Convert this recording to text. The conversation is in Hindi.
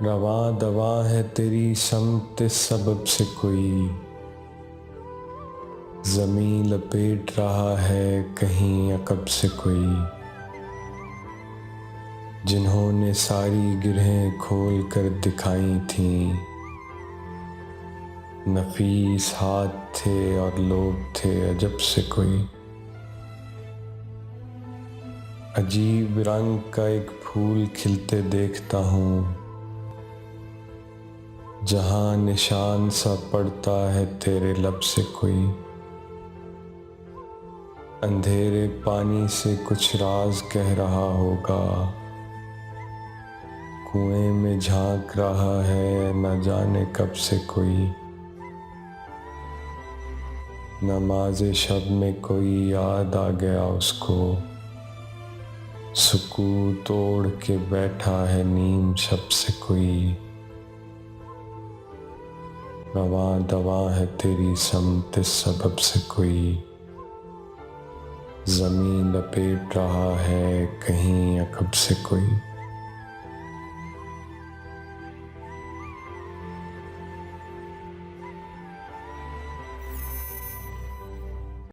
रवां दवां है तेरी समत सबब से कोई, ज़मीं लपेट रहा है कहीं अकब से कोई। जिन्होंने सारी गिरहें खोल कर दिखाई थीं, नफीस हाथ थे और लोग थे अजब से कोई। अजीब रंग का एक फूल खिलते देखता हूँ, जहाँ निशान सा पड़ता है तेरे लब से कोई। अंधेरे पानी से कुछ राज कह रहा होगा, कुएं में झांक रहा है न जाने कब से कोई। नमाज़े शब में कोई याद आ गया उसको, सुकून तोड़ के बैठा है नीम शब से कोई। रवां दवां है तेरी समत सबब से कोई, ज़मीं लपेट रहा है कहीं अकब से कोई।